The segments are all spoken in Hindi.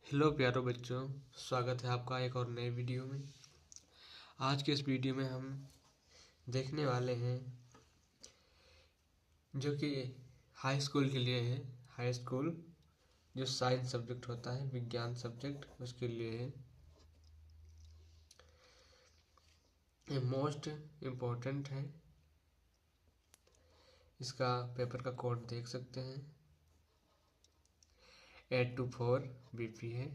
हेलो प्यारो बच्चों, स्वागत है आपका एक और नए वीडियो में। आज के इस वीडियो में हम देखने वाले हैं जो कि हाई स्कूल के लिए है। हाई स्कूल जो साइंस सब्जेक्ट होता है, विज्ञान सब्जेक्ट, उसके लिए है। ये मोस्ट इम्पोर्टेंट है। इसका पेपर का कोड देख सकते हैं, 824 BP है।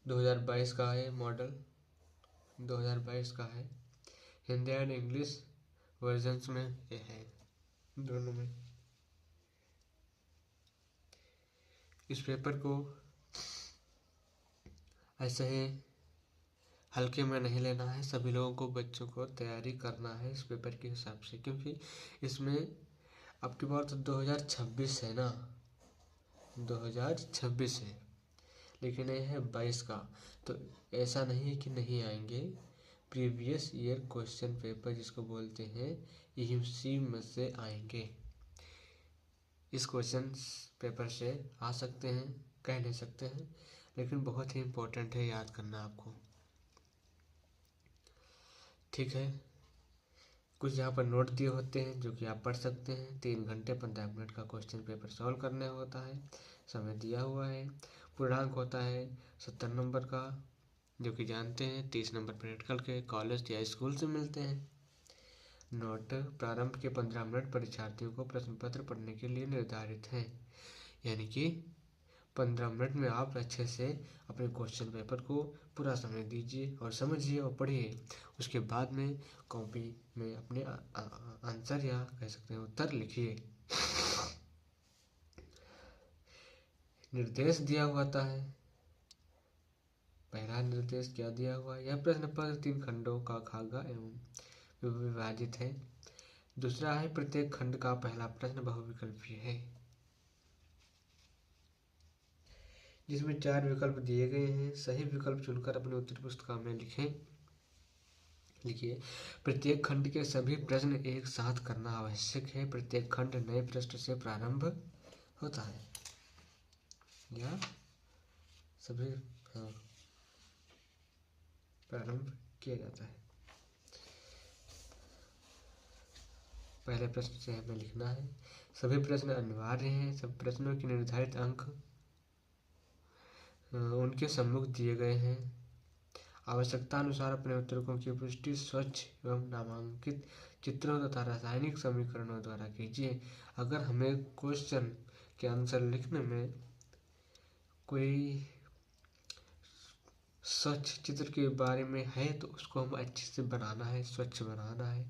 2022 का है मॉडल, 2022 का है। हिंदी एंड इंग्लिश वर्जन्स में ये है, दोनों में। इस पेपर को ऐसे ही हल्के में नहीं लेना है। सभी लोगों को, बच्चों को तैयारी करना है इस पेपर के हिसाब से, क्योंकि इसमें अब की बार तो 2026 है ना, 2026 है, लेकिन ये है 22 का। तो ऐसा नहीं है कि नहीं आएंगे। प्रीवियस ईयर क्वेश्चन पेपर जिसको बोलते हैं, इसी में से आएंगे। इस क्वेश्चन पेपर से आ सकते हैं, कह नहीं सकते हैं, लेकिन बहुत ही इम्पोर्टेंट है, याद करना आपको। ठीक है, कुछ यहाँ पर नोट दिए होते हैं जो कि आप पढ़ सकते हैं। 3 घंटे 15 मिनट का क्वेश्चन पेपर सॉल्व करने होता है, समय दिया हुआ है। पूर्णांक होता है 70 नंबर का, जो कि जानते हैं। 30 नंबर प्रैक्टिकल के कॉलेज या स्कूल से मिलते हैं। नोट प्रारंभ के 15 मिनट परीक्षार्थियों को प्रश्न पत्र पढ़ने के लिए निर्धारित हैं, यानी कि 15 मिनट में आप अच्छे से अपने क्वेश्चन पेपर को पूरा समय दीजिए और समझिए और पढ़िए। उसके बाद में कॉपी में अपने आंसर या कह सकते हैं उत्तर लिखिए। निर्देश दिया हुआ है। पहला निर्देश क्या दिया हुआ है? यह प्रश्न पत्र 3 खंडों का खागा एवं विभाजित है। दूसरा है, प्रत्येक खंड का पहला प्रश्न बहुविकल्पीय है, जिसमें 4 विकल्प दिए गए हैं। सही विकल्प चुनकर अपनी उत्तर पुस्तिका में लिखिए। प्रत्येक खंड के सभी प्रश्न एक साथ करना आवश्यक है। प्रत्येक खंड नए प्रश्न से प्रारंभ होता है, या सभी प्रारंभ किया जाता है। पहले प्रश्न से हमें लिखना है। सभी प्रश्न अनिवार्य हैं। सब प्रश्नों के निर्धारित अंक उनके सम्मुख दिए गए हैं। आवश्यकता अनुसार अपने उत्तरों की पुष्टि स्वच्छ एवं नामांकित चित्रों तथा रासायनिक समीकरणों द्वारा कीजिए। अगर हमें क्वेश्चन के आंसर लिखने में कोई स्वच्छ चित्र के बारे में है तो उसको हम अच्छे से बनाना है, स्वच्छ बनाना है।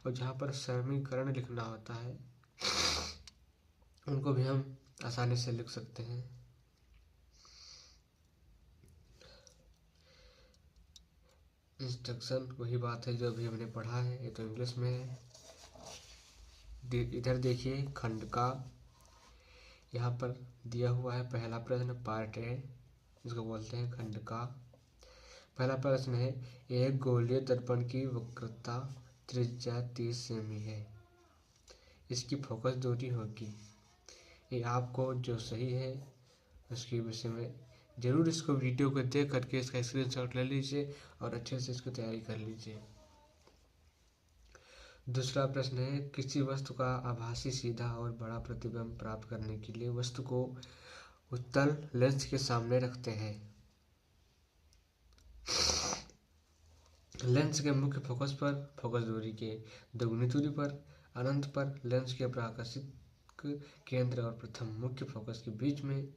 और जहाँ पर समीकरण लिखना होता है उनको भी हम आसानी से लिख सकते हैं। इंस्ट्रक्शन वही बात है जो अभी हमने पढ़ा है, ये तो इंग्लिश में है। इधर देखिए, खंड का यहाँ पर दिया हुआ है पहला प्रश्न, पार्ट ए, जिसको बोलते हैं खंड का। पहला प्रश्न है, एक गोलीय दर्पण की वक्रता त्रिज्या 30 सेमी है, इसकी फोकस दूरी होगी। ये आपको जो सही है उसके विषय में जरूर इसको वीडियो को देख करके इसका स्क्रीनशॉट ले लीजिए और अच्छे से इसकी तैयारी कर लीजिए। दूसरा प्रश्न है, किसी वस्तु का आभासी सीधा और बड़ा प्रतिबिंब प्राप्त करने के लिए वस्तु को उत्तल लेंस के सामने रखते हैं। लेंस के मुख्य फोकस पर, फोकस दूरी के दोगुनी दूरी पर, अनंत पर, लेंस के प्राकर्षिक केंद्र और प्रथम मुख्य फोकस के बीच में।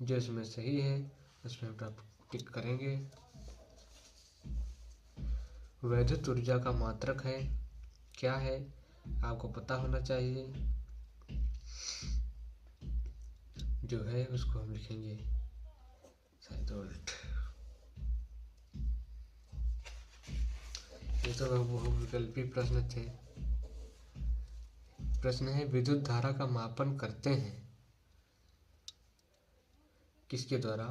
जो इसमें सही है उसमें हम टिक करेंगे। वैद्युत ऊर्जा का मात्रक है, क्या है आपको पता होना चाहिए। जो है उसको हम लिखेंगे शायद वोल्ट। ये तो बहुविकल्पी प्रश्न थे। प्रश्न है, विद्युत धारा का मापन करते हैं किसके द्वारा?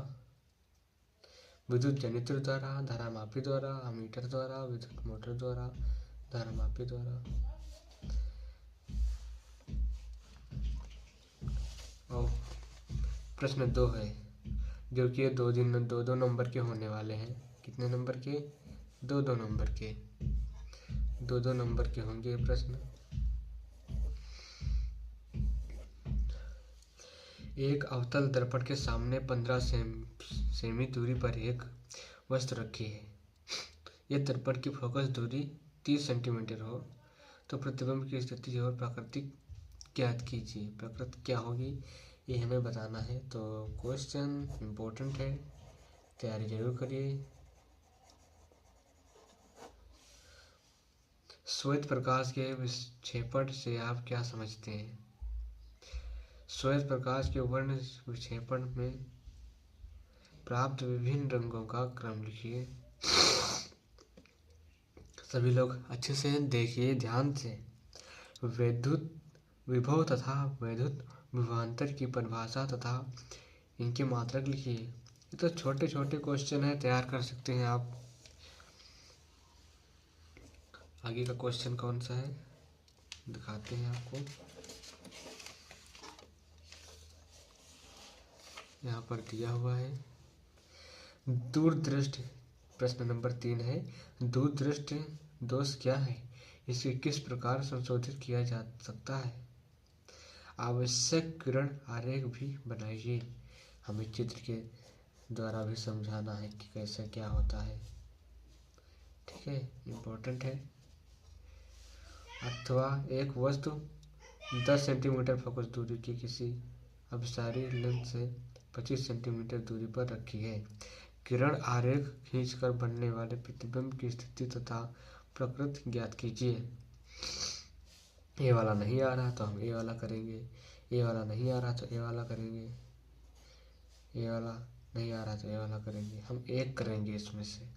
विद्युत जनित्र द्वारा, धारामापी द्वारा, अमीटर द्वारा, विद्युत मोटर द्वारा, धारामापी द्वारा। और प्रश्न 2 है, जो कि दो दो नंबर के होने वाले हैं। कितने नंबर के? दो नंबर के, दो नंबर के होंगे ये प्रश्न। एक अवतल दर्पण के सामने 15 सेमी दूरी पर एक वस्तु रखी है। यह दर्पण की फोकस दूरी 30 सेंटीमीटर हो तो प्रतिबिंब की स्थिति और प्रकृति ज्ञात कीजिए। प्रकृति क्या होगी ये हमें बताना है। तो क्वेश्चन इम्पोर्टेंट है, तैयारी जरूर करिए। श्वेत प्रकाश के विक्षेपण से आप क्या समझते हैं? श्वेत प्रकाश के वर्ण विक्षेपण में प्राप्त विभिन्न रंगों का क्रम लिखिए। सभी लोग अच्छे से देखिए, ध्यान से। विद्युत विभव तथा विद्युत विभवांतर की परिभाषा तथा इनके मात्रक लिखिए। ये तो छोटे छोटे क्वेश्चन है, तैयार कर सकते हैं आप। आगे का क्वेश्चन कौन सा है दिखाते हैं आपको। यहाँ पर दिया हुआ है दूरदृष्टि। प्रश्न नंबर 3 है, दूरदृष्टि दोष क्या है, इसे किस प्रकार संशोधित किया जा सकता है? आवश्यक किरण आरेख भी बनाइए। हमें चित्र के द्वारा भी समझाना है कि कैसे क्या होता है। ठीक है, इम्पोर्टेंट है। अथवा एक वस्तु 10 सेंटीमीटर फोकस दूरी की किसी अपसारी लेंस से 25 सेंटीमीटर दूरी पर रखी है। किरण आरेख खींचकर बनने वाले प्रतिबिंब की स्थिति तथा प्रकृति ज्ञात कीजिए। ये वाला नहीं आ रहा तो हम ये वाला करेंगे, ये वाला नहीं आ रहा तो ये वाला करेंगे, ये वाला नहीं आ रहा तो ये वाला करेंगे। हम एक करेंगे इसमें से,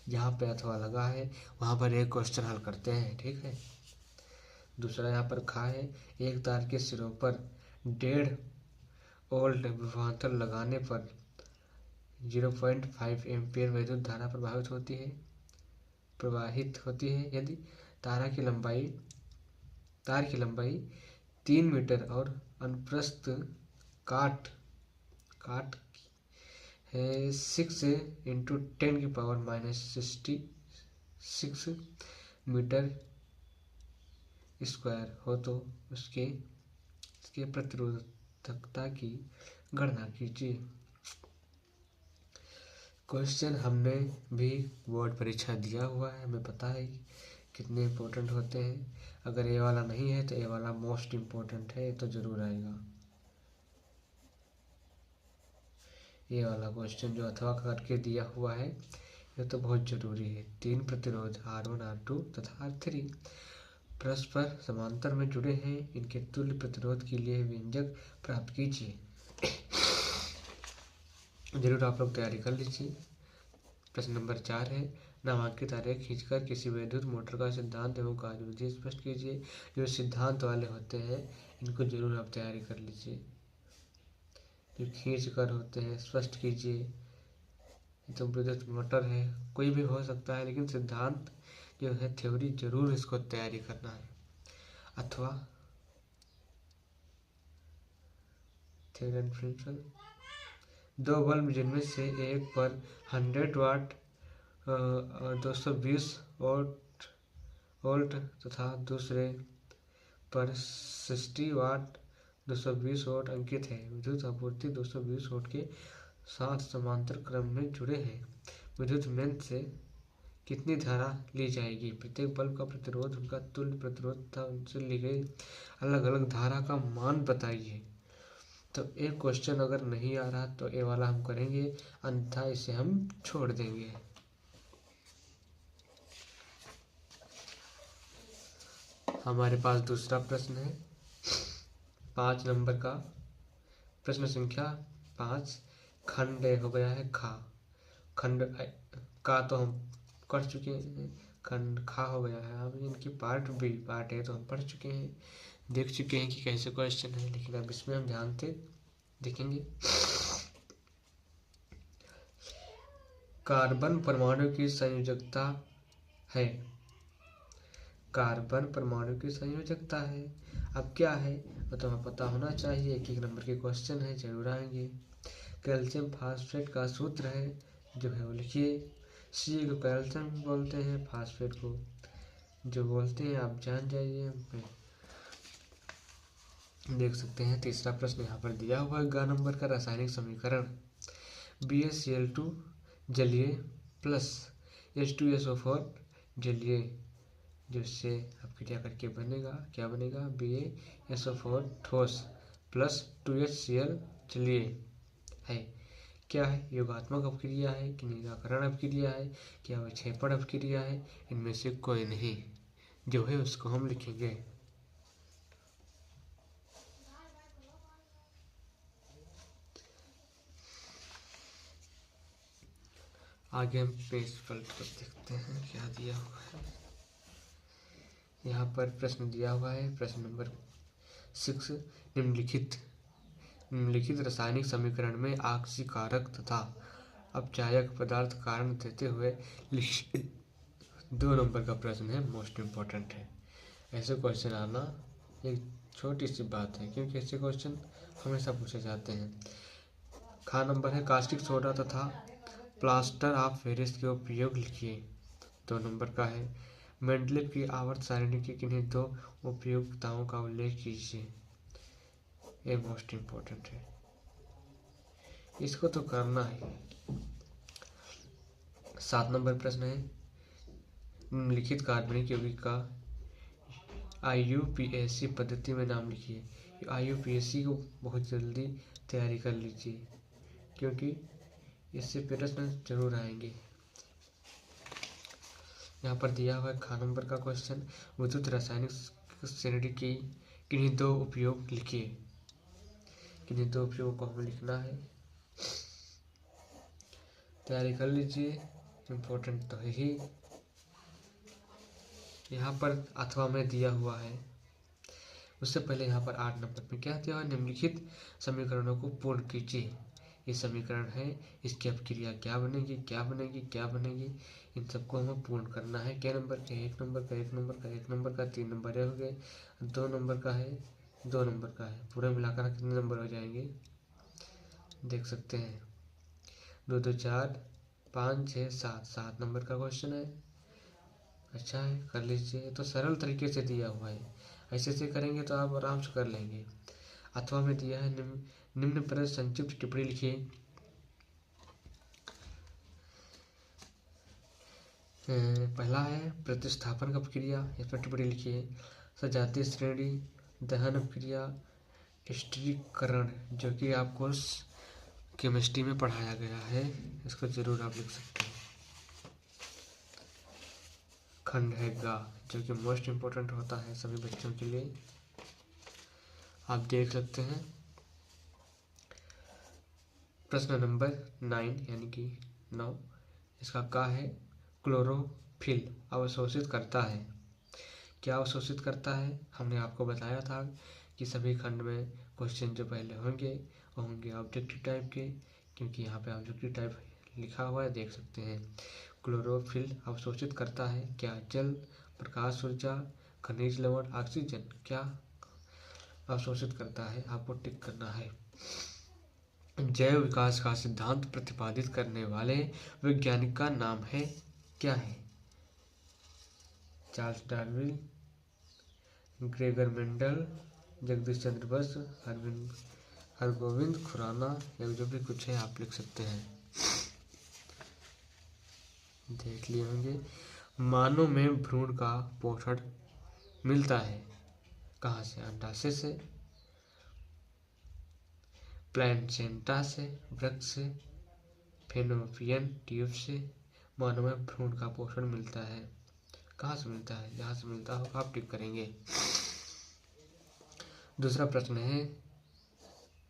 जहाँ पे अथवा लगा है वहाँ पर एक क्वेश्चन हल करते हैं। ठीक है। दूसरा यहाँ पर खा है, एक तार के सिरों पर 1.5 वोल्ट विभवांतर लगाने पर 0.5 एम्पियर विद्युत धारा प्रवाहित होती है यदि तार की लंबाई 3 मीटर और अनुप्रस्थ काट है 6 × 10⁻⁻66 मीटर स्क्वायर हो तो उसके प्रतिरोधकता की गणना कीजिए। क्वेश्चन हमने भी बोर्ड परीक्षा दिया हुआ है, हमें पता है कितने इम्पोर्टेंट होते हैं। अगर ये वाला नहीं है तो ये वाला मोस्ट इम्पोर्टेंट है, तो जरूर आएगा। ये वाला क्वेश्चन जो अथवा करके दिया हुआ है ये तो बहुत जरूरी है। 3 प्रतिरोध R1 R2 तथा R3 परस्पर समांतर में जुड़े हैं, इनके तुल्य प्रतिरोध के लिए व्यंजक प्राप्त कीजिए। जरूर आप लोग तैयारी कर लीजिए। प्रश्न नंबर 4 है, नामांकित आरेख खींचकर किसी विद्युत मोटर का सिद्धांत एवं कार्यविधि स्पष्ट कीजिए। जो सिद्धांत वाले होते हैं इनको जरूर आप तैयारी कर लीजिए। जो खींच कर होते हैं स्पष्ट कीजिए। तो विद्युत मोटर है, कोई भी हो सकता है, लेकिन सिद्धांत जो है थ्योरी जरूर इसको तैयारी करना है। अथवा थ्योरम प्रिंसिपल, 2 बल्ब जिनमें से एक पर 100 वाट 220 वोल्ट तथा दूसरे पर 60 वाट 220 वोल्ट अंकित है। विद्युत आपूर्ति 220 वोल्ट के साथ समांतर क्रम में जुड़े हैं। विद्युत मेंस से कितनी धारा ली जाएगी? प्रत्येक बल्ब का प्रतिरोध, उनका तुल्य प्रतिरोध तथा उनसे ली गई अलग अलग धारा का मान बताइए। तो एक क्वेश्चन अगर नहीं आ रहा तो ये वाला हम करेंगे, अन्यथा इसे हम छोड़ देंगे। हमारे पास दूसरा प्रश्न है 5 नंबर का, प्रश्न संख्या 5। खंड हो गया है खा, खंड का तो हम कर चुके हैं, खंड खा हो गया है। अब इनकी पार्ट है तो हम पढ़ चुके हैं, देख चुके हैं कि कैसे क्वेश्चन है, लेकिन अब इसमें हम ध्यान से देखेंगे। कार्बन परमाणु की संयोजकता है, कार्बन परमाणु की संयोजकता है। अब क्या है वो तो हमें पता होना चाहिए। 1 नंबर के क्वेश्चन है, जरूर आएंगे। कैल्शियम फास्फेट का सूत्र है जो है वो लिखिए। सी को कैल्शियम बोलते हैं, फास्फेट को जो बोलते हैं आप जान जाइए। देख सकते हैं तीसरा प्रश्न यहाँ पर दिया हुआ है। ग नंबर का रासायनिक समीकरण BaCl2 जलीय प्लस H2SO4 जलीय, जिससे अब क्रिया करके बनेगा क्या बनेगा, BaSO4 ठोस प्लस 2HCl जलीय है। क्या है, योगात्मक अपक्रिया है कि निराकरण अपक्रिया है, क्या विक्षेपण अपक्रिया है, इनमें से कोई नहीं, जो है उसको हम लिखेंगे। आगे हम पेज पलट कर देखते हैं क्या दिया हुआ है। यहाँ पर प्रश्न दिया हुआ है, प्रश्न नंबर 6, निम्नलिखित रासायनिक समीकरण में आक्सीकारक तथा अपचायक पदार्थ कारण देते हुए 2 नंबर का प्रश्न है, मोस्ट इम्पोर्टेंट है। ऐसे क्वेश्चन आना एक छोटी सी बात है, क्योंकि ऐसे क्वेश्चन हमेशा पूछे जाते हैं। खा नंबर है, कास्टिक सोडा तथा प्लास्टर ऑफ पेरिस के उपयोग लिखिए। 2 नंबर का है, मेंडलीव की आवर्त सारणी की किन्हीं 2 उपयोगिताओं का उल्लेख कीजिए। ये मोस्ट इम्पोर्टेंट है, इसको तो करना है। 7 नंबर प्रश्न है, निम्नलिखित कार्बनिक यौगिक का IUPAC पद्धति में नाम लिखिए। IUPAC को बहुत जल्दी तैयारी कर लीजिए, क्योंकि इससे प्रश्न जरूर आएंगे। यहाँ पर दिया हुआ है खा नंबर का क्वेश्चन, विद्युत रासायनिक श्रेणी की किन्हीं 2 उपयोग लिखिए। किन्हीं 2 उपयोग को हमें लिखना है, तैयारी कर लीजिए, इम्पोर्टेंट तो है ही। यहाँ पर अथवा में दिया हुआ है, उससे पहले यहाँ पर 8 नंबर में क्या दिया हुआ है, निम्नलिखित समीकरणों को पूर्ण कीजिए। ये समीकरण है, इसकी अपक्रिया क्या बनेगी, क्या बनेगी, क्या बनेगी, इन सबको हमें पूर्ण करना है। क्या नंबर का, 1 नंबर का, 1 नंबर का, 1 नंबर का, 3 नंबर हो गए, 2 नंबर का है, 2 नंबर का है, पूरे मिलाकर कितने नंबर हो जाएंगे देख सकते हैं। 2 2 4 5 6 7, 7 नंबर का क्वेश्चन है। अच्छा है, कर लीजिए, तो सरल तरीके से दिया हुआ है, ऐसे से करेंगे तो आप आराम से कर लेंगे। अथवा में दिया है, निम्न पर संक्षिप्त टिप्पणी लिखिए। पहला है प्रतिस्थापन का प्रक्रिया, इस पर टिप्पणी लिखिए। सजातीय श्रेणी, दहन अपक्रिया, स्टिरीकरण, जो कि आपको केमिस्ट्री में पढ़ाया गया है, इसको जरूर आप लिख सकते हैं। खंड है गा, जो कि मोस्ट इम्पोर्टेंट होता है सभी बच्चों के लिए, आप देख सकते हैं। प्रश्न नंबर 9 यानी कि 9, इसका का है, क्लोरोफिल अवशोषित करता है। क्या अवशोषित करता है, हमने आपको बताया था कि सभी खंड में क्वेश्चन जो पहले होंगे वो होंगे ऑब्जेक्टिव टाइप के, क्योंकि यहाँ पे ऑब्जेक्टिव टाइप लिखा हुआ है, देख सकते हैं। क्लोरोफिल अवशोषित करता है क्या, जल, प्रकाश ऊर्जा, खनिज लवण, ऑक्सीजन, क्या अवशोषित करता है, आपको टिक करना है। जैव विकास का सिद्धांत प्रतिपादित करने वाले वैज्ञानिक का नाम है, क्या है, Charles Darwin, Gregor Mendel, Jagadish Chandra Bose, Har Gobind Khorana, या जो भी कुछ है आप लिख सकते हैं, देख लिए होंगे। मानव में भ्रूण का पोषण मिलता है कहाँ से, अंडाशय से, प्लेसेंटा से, वृक्क से, फेलोपियन ट्यूब से मानव में भ्रूण का पोषण मिलता है। कहाँ से मिलता है, जहाँ से मिलता होगा आप टिक करेंगे। दूसरा प्रश्न है,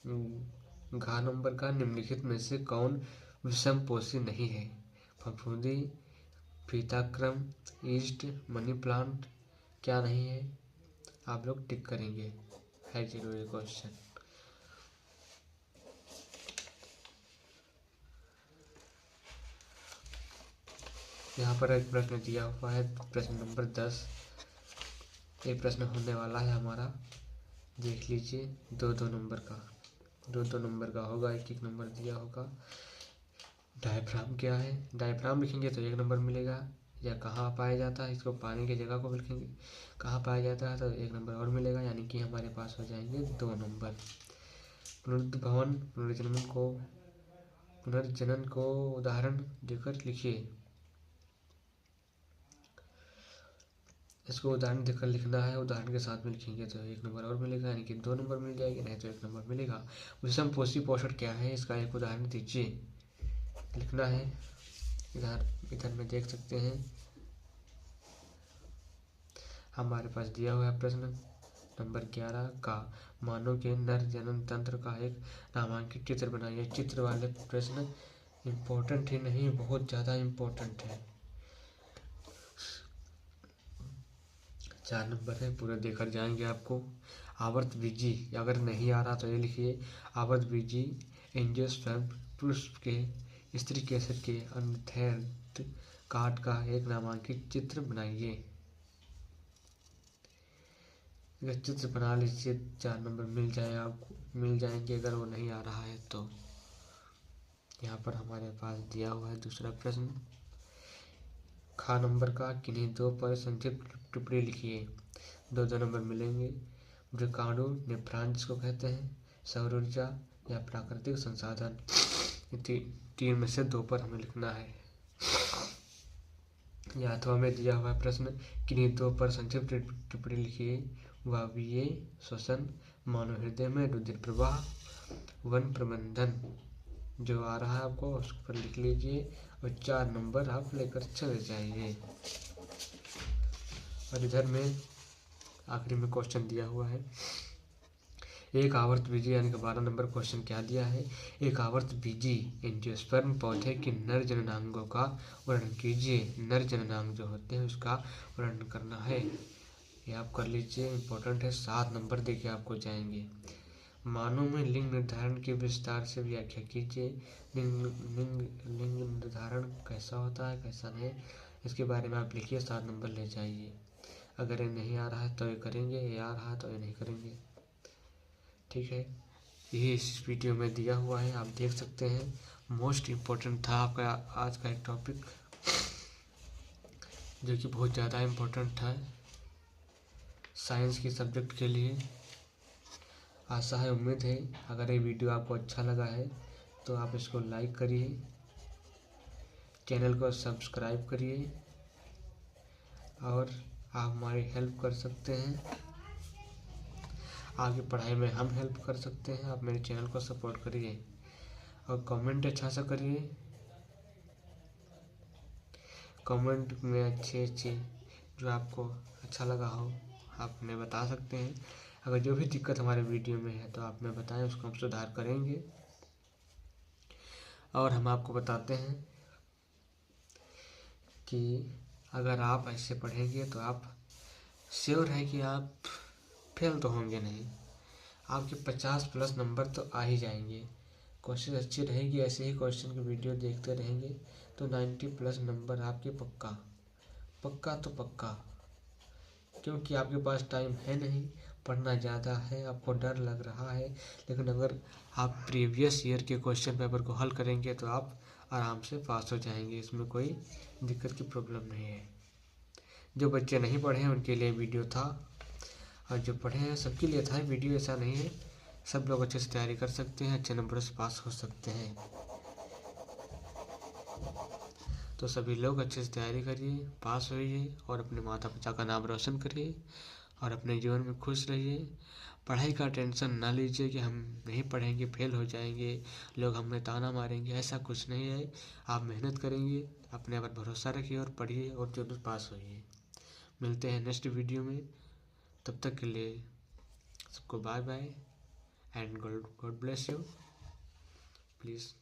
घ नंबर का, निम्नलिखित में से कौन विषमपोषी नहीं है, फफूंदी, फीताक्रम, ईस्ट, मनी प्लांट, क्या नहीं है, आप लोग टिक करेंगे, है जरूरी क्वेश्चन। यहाँ पर एक प्रश्न दिया हुआ है, प्रश्न नंबर 10, ये प्रश्न होने वाला है हमारा, देख लीजिए, 2 2 नंबर का। दो नंबर का होगा, एक नंबर दिया होगा। डायफ्राम क्या है, डायफ्राम लिखेंगे तो 1 नंबर मिलेगा। या कहाँ पाया जाता है, इसको पानी की जगह को लिखेंगे, कहाँ पाया जाता है तो 1 नंबर और मिलेगा, यानी कि हमारे पास हो जाएंगे 2 नंबर। पुनरुद्भवन पुनर्जनन को उदाहरण देकर लिखिए। इसको उदाहरण देकर लिखना है, उदाहरण के साथ में लिखेंगे तो 1 नंबर और मिलेगा, यानी कि 2 नंबर मिल जाएगी, नहीं तो 1 नंबर मिलेगा। विषम पोषी पोषण क्या है, इसका एक उदाहरण दीजिए, लिखना है। इधर में देख सकते हैं हमारे पास दिया हुआ है प्रश्न नंबर 11 का, मानव के नर जनन तंत्र का एक नामांकित चित्र बनाइए। चित्र वाले प्रश्न इम्पोर्टेंट ही नहीं, बहुत ज़्यादा इम्पोर्टेंट है। 4 नंबर है, पूरे देकर जाएंगे आपको। आवर्त बीजी, अगर नहीं आ रहा तो ये लिखिए, आवर्त बीजी एंजियोस्पर्म पुष्प के स्त्री केसर के अंतर्गत काट का एक नामांकित चित्र बनाइए। अगर चित्र बना लीजिए 4 नंबर मिल जाए आपको, मिल जाएंगे अगर वो नहीं आ रहा है तो। यहाँ पर हमारे पास दिया हुआ है दूसरा प्रश्न, खा नंबर का किन्हीं 2 पर संक्षिप्त टिप्पणी लिखिए। 2 नंबर मिलेंगे। ब्रिकाडो नेफ्रॉन जिसको कहते हैं, सौर ऊर्जा या प्राकृतिक संसाधन, 3 में से 2 पर हमें लिखना है। या अथवा में दिया हुआ प्रश्न, किन्हीं 2 पर संक्षिप्त टिप्पणी लिखिए। वायवीय श्वसन, मानव हृदय में रुधिर प्रवाह, वन प्रबंधन, जो आ रहा है आपको उस पर लिख लीजिए और 4 नंबर आप लेकर चले जाइए। और इधर में आखिरी में क्वेश्चन दिया हुआ है, एक आवर्त बीजी, यानी कि 12 नंबर क्वेश्चन क्या दिया है, एक आवर्त बीजी एंजियोस्पर्म पौधे के नर जननांगों का वर्णन कीजिए। नर जननांग जो होते हैं उसका वर्णन करना है, ये आप कर लीजिए, इम्पोर्टेंट है। 7 नंबर देके आपको जाएंगे। मानव में लिंग निर्धारण की विस्तार से व्याख्या कीजिए। लिंग निर्धारण कैसा होता है कैसा नहीं, इसके बारे में आप लिखिए, 7 नंबर ले जाइए। अगर ये नहीं आ रहा है तो ये करेंगे, ये आ रहा है तो ये नहीं करेंगे, ठीक है। यही इस वीडियो में दिया हुआ है, आप देख सकते हैं। मोस्ट इम्पोर्टेंट था आपका आज का एक टॉपिक, जो कि बहुत ज़्यादा इम्पोर्टेंट था साइंस के सब्जेक्ट के लिए। आशा है, उम्मीद है, अगर ये वीडियो आपको अच्छा लगा है तो आप इसको लाइक करिए, चैनल को सब्सक्राइब करिए, और आप हमारी हेल्प कर सकते हैं, आगे पढ़ाई में हम हेल्प कर सकते हैं। आप मेरे चैनल को सपोर्ट करिए और कमेंट अच्छा सा करिए, कमेंट में अच्छे जो आपको अच्छा लगा हो आप हमें बता सकते हैं। अगर जो भी दिक्कत हमारे वीडियो में है तो आप हमें बताएं, उसको हम सुधार करेंगे। और हम आपको बताते हैं कि अगर आप ऐसे पढ़ेंगे तो आप श्योर है कि आप फेल तो होंगे नहीं, आपके 50+ नंबर तो आ ही जाएंगे। कोशिश अच्छी रहेगी, ऐसे ही क्वेश्चन की वीडियो देखते रहेंगे तो 90+ नंबर आपके पक्का पक्का तो पक्का। क्योंकि आपके पास टाइम है नहीं, पढ़ना ज़्यादा है, आपको डर लग रहा है, लेकिन अगर आप प्रीवियस ईयर के क्वेश्चन पेपर को हल करेंगे तो आप आराम से पास हो जाएंगे, इसमें कोई दिक्कत की प्रॉब्लम नहीं है। जो बच्चे नहीं पढ़े हैं उनके लिए वीडियो था, और जो पढ़े हैं सबके लिए था वीडियो, ऐसा नहीं है। सब लोग अच्छे से तैयारी कर सकते हैं, अच्छे नंबर से पास हो सकते हैं। तो सभी लोग अच्छे से तैयारी करिए, पास होइए और अपने माता पिता का नाम रोशन करिए और अपने जीवन में खुश रहिए। पढ़ाई का टेंशन ना लीजिए कि हम नहीं पढ़ेंगे फेल हो जाएंगे, लोग हमें ताना मारेंगे, ऐसा कुछ नहीं है। आप मेहनत करेंगे, अपने पर भरोसा रखिए और पढ़िए और जरूर पास होइए। मिलते हैं नेक्स्ट वीडियो में, तब तक के लिए सबको bye bye and God bless you. Please